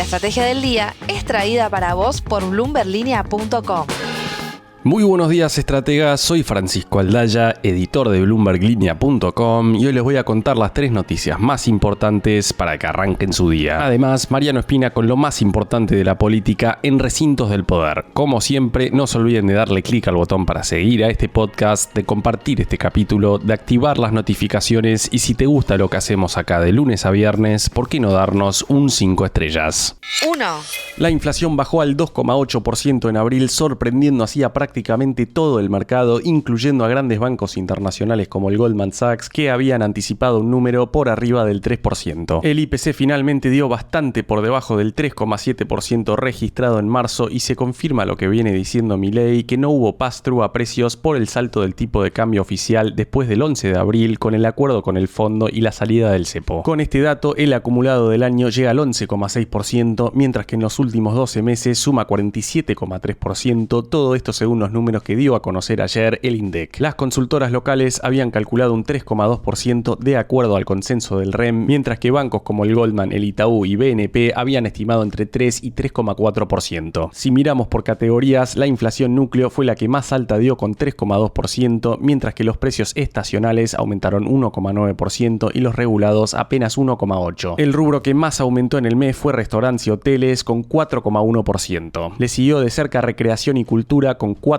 estrategia del día es traída para vos por bloomberlinia.com. Muy buenos días, estrategas. Soy Francisco Aldaya, editor de bloomberlinia.com, y hoy les voy a contar las 3 noticias más importantes para que arranquen su día. Además, Mariano Espina con lo más importante de la política en recintos del poder. Como siempre, no se olviden de darle clic al botón para seguir a este podcast, de compartir este capítulo, de activar las notificaciones y si te gusta lo que hacemos acá de lunes a viernes, ¿por qué no darnos un 5 estrellas? 1. La inflación bajó al 2,8% en abril, sorprendiendo así a prácticamente todo el mercado, incluyendo a grandes bancos internacionales como el Goldman Sachs, que habían anticipado un número por arriba del 3%. El IPC finalmente dio bastante por debajo del 3,7% registrado en marzo y se confirma lo que viene diciendo Milei, que no hubo pass-through a precios por el salto del tipo de cambio oficial después del 11 de abril con el acuerdo con el fondo y la salida del cepo. Con este dato, el acumulado del año llega al 11,6%, mientras que en los últimos 12 meses suma 47,3%, todo esto según los números que dio a conocer ayer el INDEC. Las consultoras locales habían calculado un 3,2% de acuerdo al consenso del REM, mientras que bancos como el Goldman, el Itaú y BNP habían estimado entre 3 y 3,4%. Si miramos por categorías, la inflación núcleo fue la que más alta dio con 3,2%, mientras que los precios estacionales aumentaron 1,9% y los regulados apenas 1,8%. El rubro que más aumentó en el mes fue restaurantes y hoteles con 4,1%. Le siguió de cerca recreación y cultura con 4%,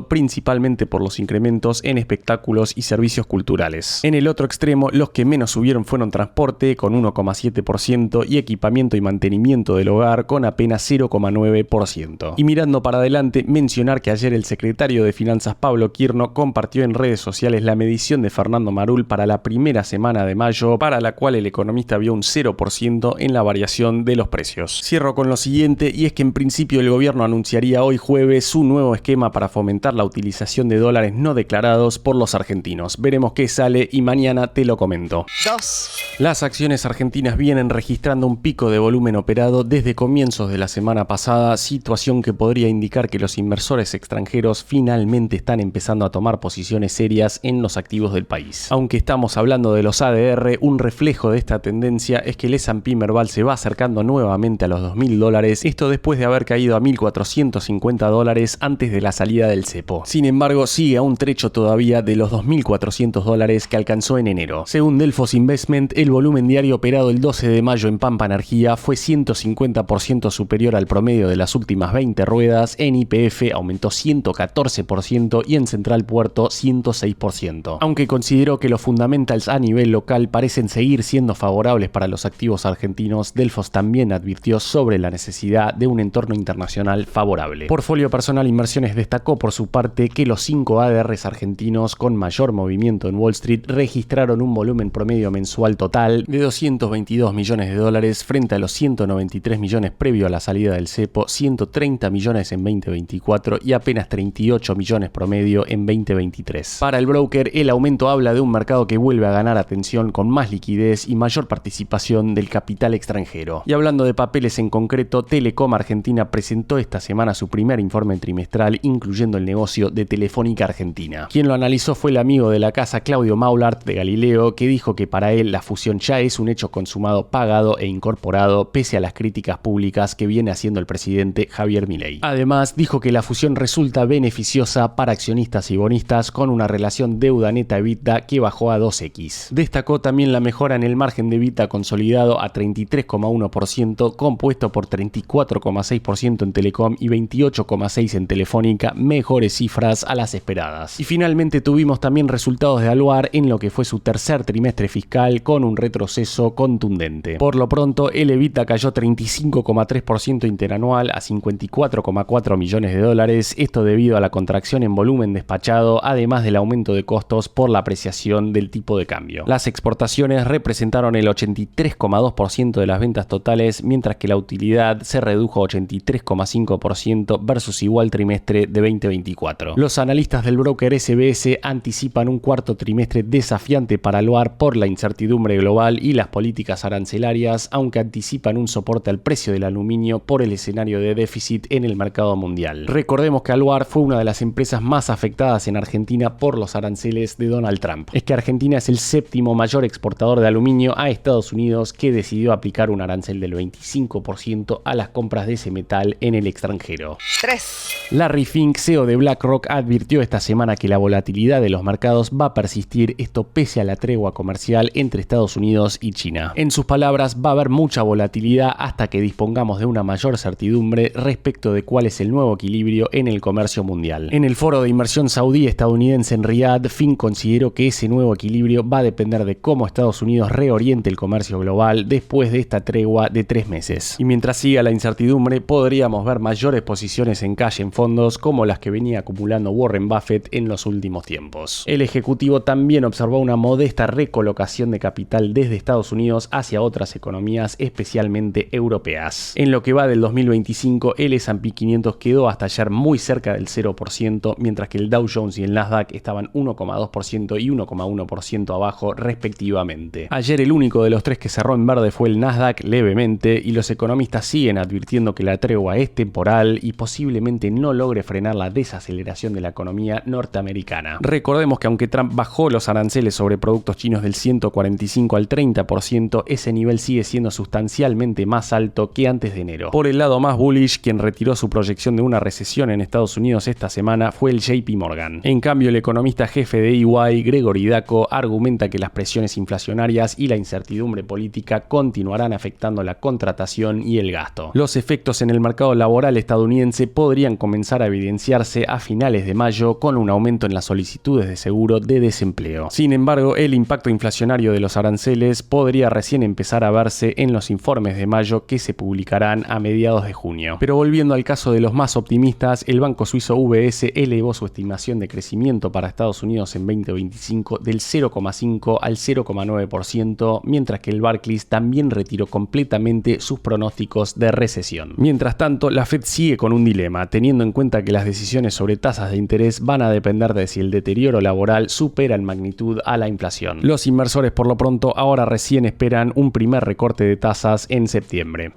principalmente por los incrementos en espectáculos y servicios culturales. En el otro extremo, los que menos subieron fueron transporte con 1,7% y equipamiento y mantenimiento del hogar con apenas 0,9%. Y mirando para adelante, mencionar que ayer el secretario de Finanzas Pablo Quirno compartió en redes sociales la medición de Fernando Marul para la primera semana de mayo, para la cual el economista vio un 0% en la variación de los precios. Cierro con lo siguiente, y es que en principio el gobierno anunciaría hoy jueves su nuevo esquema para fomentar la utilización de dólares no declarados por los argentinos. Veremos qué sale y mañana te lo comento. 2. Las acciones argentinas vienen registrando un pico de volumen operado desde comienzos de la semana pasada, situación que podría indicar que los inversores extranjeros finalmente están empezando a tomar posiciones serias en los activos del país. Aunque estamos hablando de los ADR, un reflejo de esta tendencia es que el S&P Merval se va acercando nuevamente a los $2.000, esto después de haber caído a $1.450 antes de la salida del cepo. Sin embargo, sigue a un trecho todavía de los $2.400 que alcanzó en enero. Según Delfos Investment, el volumen diario operado el 12 de mayo en Pampa Energía fue 150% superior al promedio de las últimas 20 ruedas, en YPF aumentó 114% y en Central Puerto 106%. Aunque consideró que los fundamentals a nivel local parecen seguir siendo favorables para los activos argentinos, Delfos también advirtió sobre la necesidad de un entorno internacional favorable. Portfolio Personal Inversiones destacó por su parte que los 5 ADRs argentinos con mayor movimiento en Wall Street registraron un volumen promedio mensual total de $222 millones frente a los 193 millones previo a la salida del cepo, 130 millones en 2024 y apenas 38 millones promedio en 2023. Para el broker, el aumento habla de un mercado que vuelve a ganar atención con más liquidez y mayor participación del capital extranjero. Y hablando de papeles en concreto, Telecom Argentina presentó esta semana su primer informe trimestral, incluyendo el negocio de Telefónica Argentina. Quien lo analizó fue el amigo de la casa Claudio Maulart de Galileo, que dijo que para él la fusión ya es un hecho consumado, pagado e incorporado, pese a las críticas públicas que viene haciendo el presidente Javier Milei. Además, dijo que la fusión resulta beneficiosa para accionistas y bonistas con una relación deuda neta EBITDA que bajó a 2x. Destacó también la mejora en el margen de EBITDA consolidado a 33,1%, compuesto por 34,6% en Telecom y 28,6% en Telefónica, mejores cifras a las esperadas. Y finalmente tuvimos también resultados de Aluar en lo que fue su tercer trimestre fiscal con un retroceso contundente. Por lo pronto, el EBITDA cayó 35,3% interanual a $54,4 millones, esto debido a la contracción en volumen despachado, además del aumento de costos por la apreciación del tipo de cambio. Las exportaciones representaron el 83,2% de las ventas totales, mientras que la utilidad se redujo a 83,5% versus igual trimestre trimestre de 2024. Los analistas del broker SBS anticipan un cuarto trimestre desafiante para el BAR por la incertidumbre global y las políticas arancelarias, aunque anticipan un soporte al precio del aluminio por el escenario de déficit en el mercado mundial. Recordemos que Alvar fue una de las empresas más afectadas en Argentina por los aranceles de Donald Trump. Es que Argentina es el séptimo mayor exportador de aluminio a Estados Unidos, que decidió aplicar un arancel del 25% a las compras de ese metal en el extranjero. 3. Larry Fink, CEO de BlackRock, advirtió esta semana que la volatilidad de los mercados va a persistir, esto pese a la tregua comercial entre Estados Unidos y China. En sus palabras, va a haber mucha volatilidad hasta que dispongamos de una mayor certidumbre respecto de cuál es el nuevo equilibrio en el comercio mundial. En el foro de inversión saudí-estadounidense en Riyadh, Fink consideró que ese nuevo equilibrio va a depender de cómo Estados Unidos reoriente el comercio global después de esta tregua de 3 meses. Y mientras siga la incertidumbre, podríamos ver mayores posiciones en cash en fondos como las que venía acumulando Warren Buffett en los últimos tiempos. El ejecutivo también observó una modesta recolocación de capital desde Estados Unidos hacia otras economías, especialmente europeas. En lo que va del 2025, el S&P 500 quedó hasta ayer muy cerca del 0%, mientras que el Dow Jones y el Nasdaq estaban 1,2% y 1,1% abajo respectivamente. Ayer el único de los tres que cerró en verde fue el Nasdaq levemente, y los economistas siguen advirtiendo que la tregua es temporal y posiblemente no logre frenar la desaceleración de la economía norteamericana. Recordemos que aunque Trump bajó los aranceles sobre productos chinos del 145 al 30%, ese nivel sigue siendo sustancialmente más alto que antes de enero. Por el lado más bullish, quien retiró su proyección de una recesión en Estados Unidos esta semana fue el JP Morgan. En cambio, el economista jefe de EY, Gregory Daco, argumenta que las presiones inflacionarias y la incertidumbre política continuarán afectando la contratación y el gasto. Los efectos en el mercado laboral estadounidense podrían comenzar a evidenciarse a finales de mayo con un aumento en las solicitudes de seguro de desempleo. Sin embargo, el impacto inflacionario de los aranceles podría recién empezar a verse en los informes de mayo que se publicarán a mediados de junio. Pero volviendo al caso de los más optimistas, el banco suizo UBS elevó su estimación de crecimiento para Estados Unidos en 2025 del 0,5 al 0,9%, mientras que el Barclays también retiró completamente sus pronósticos de recesión. Mientras tanto, la Fed sigue con un dilema, teniendo en cuenta que las decisiones sobre tasas de interés van a depender de si el deterioro laboral supera en magnitud a la inflación. Los inversores por lo pronto ahora recién esperan un primer recorte de tasas en septiembre.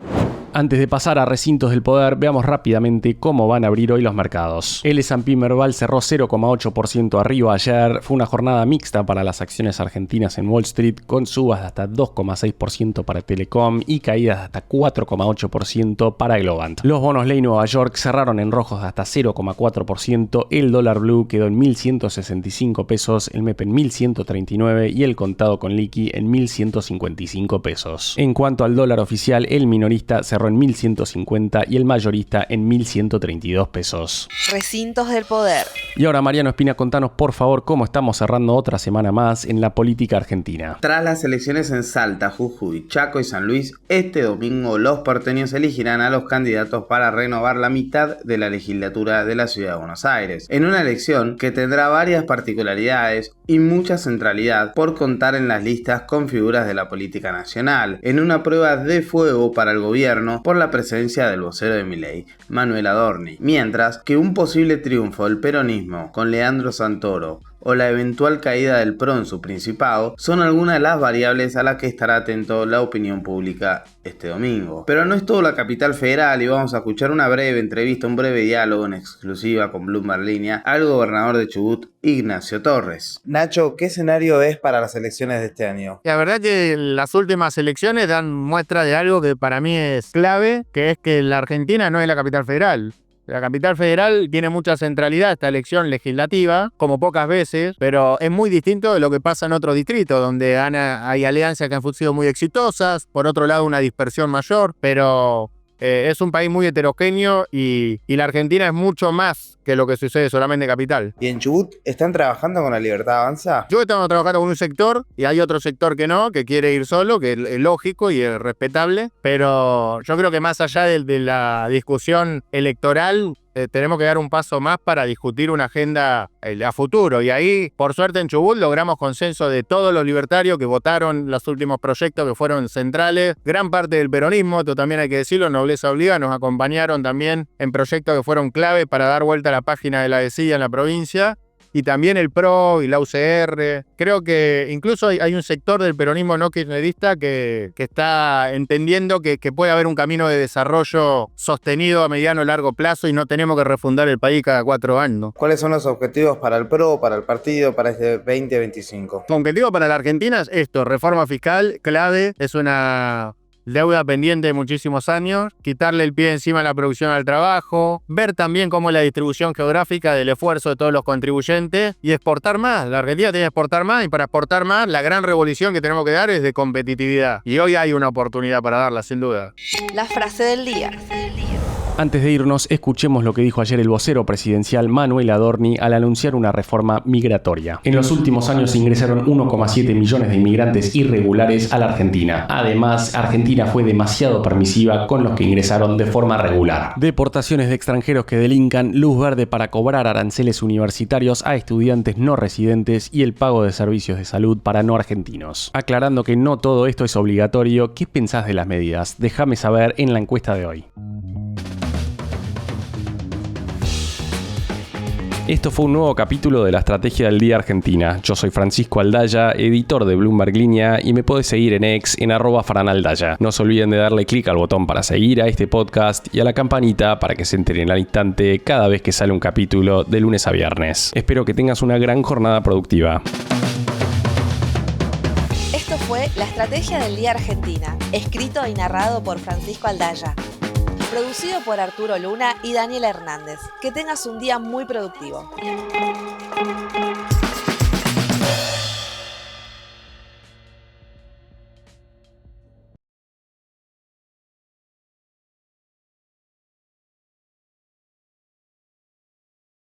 Antes de pasar a recintos del poder, veamos rápidamente cómo van a abrir hoy los mercados. El S&P Merval cerró 0,8% arriba ayer. Fue una jornada mixta para las acciones argentinas en Wall Street, con subas de hasta 2,6% para Telecom y caídas de hasta 4,8% para Globant. Los bonos ley Nueva York cerraron en rojos de hasta 0,4%, el dólar blue quedó en 1.165 pesos, el MEP en 1.139 y el contado con liqui en 1.155 pesos. En cuanto al dólar oficial, el minorista cerró en 1.150 y el mayorista en 1.132 pesos. Recintos del poder. Y ahora, Mariano Espina, contanos por favor cómo estamos cerrando otra semana más en la política argentina. Tras las elecciones en Salta, Jujuy, Chaco y San Luis, este domingo los porteños elegirán a los candidatos para renovar la mitad de la legislatura de la Ciudad de Buenos Aires, en una elección que tendrá varias particularidades y mucha centralidad por contar en las listas con figuras de la política nacional, en una prueba de fuego para el gobierno por la presencia del vocero de Milei, Manuel Adorni, mientras que un posible triunfo del peronismo con Leandro Santoro o la eventual caída del PRO en su principado son algunas de las variables a las que estará atento la opinión pública este domingo. Pero no es todo la capital federal y vamos a escuchar una breve entrevista, un breve diálogo en exclusiva con Bloomberg Línea al gobernador de Chubut, Ignacio Torres. Nacho, ¿qué escenario ves para las elecciones de este año? La verdad que las últimas elecciones dan muestra de algo que para mí es clave, que es que la Argentina no es la capital federal. La capital federal tiene mucha centralidad esta elección legislativa, como pocas veces, pero es muy distinto de lo que pasa en otros distritos, donde hay alianzas que han sido muy exitosas, por otro lado una dispersión mayor, pero es un país muy heterogéneo y la Argentina es mucho más que lo que sucede solamente en capital. ¿Y en Chubut están trabajando con la Libertad Avanza? Yo estamos trabajando con un sector y hay otro sector que no, que quiere ir solo, que es lógico y es respetable, pero yo creo que más allá de la discusión electoral, tenemos que dar un paso más para discutir una agenda a futuro. Y ahí, por suerte, en Chubut logramos consenso de todos los libertarios que votaron los últimos proyectos que fueron centrales. Gran parte del peronismo, esto también hay que decirlo, Nobleza Obliga, nos acompañaron también en proyectos que fueron clave para dar vuelta a la página de la DECIA en la provincia. Y también el PRO y la UCR. Creo que incluso hay un sector del peronismo no kirchnerista que está entendiendo que puede haber un camino de desarrollo sostenido a mediano o largo plazo y no tenemos que refundar el país cada 4 años. ¿Cuáles son los objetivos para el PRO, para el partido, para este 2025? El objetivo para la Argentina es esto: reforma fiscal, clave, es una deuda pendiente de muchísimos años, quitarle el pie encima a la producción al trabajo, ver también cómo es la distribución geográfica del esfuerzo de todos los contribuyentes y exportar más. La Argentina tiene que exportar más y para exportar más la gran revolución que tenemos que dar es de competitividad. Y hoy hay una oportunidad para darla, sin duda. La frase del día. Antes de irnos, escuchemos lo que dijo ayer el vocero presidencial Manuel Adorni al anunciar una reforma migratoria. En los últimos años ingresaron 1,7 millones de inmigrantes irregulares a la Argentina. Además, Argentina fue demasiado permisiva con los que ingresaron de forma regular. Deportaciones de extranjeros que delincan, luz verde para cobrar aranceles universitarios a estudiantes no residentes y el pago de servicios de salud para no argentinos. Aclarando que no todo esto es obligatorio, ¿qué pensás de las medidas? Déjame saber en la encuesta de hoy. Esto fue un nuevo capítulo de la Estrategia del Día Argentina. Yo soy Francisco Aldaya, editor de Bloomberg Línea, y me podés seguir en X en @faranaldaya. No se olviden de darle clic al botón para seguir a este podcast y a la campanita para que se enteren al instante cada vez que sale un capítulo de lunes a viernes. Espero que tengas una gran jornada productiva. Esto fue La Estrategia del Día Argentina, escrito y narrado por Francisco Aldaya. Producido por Arturo Luna y Daniela Hernández. Que tengas un día muy productivo.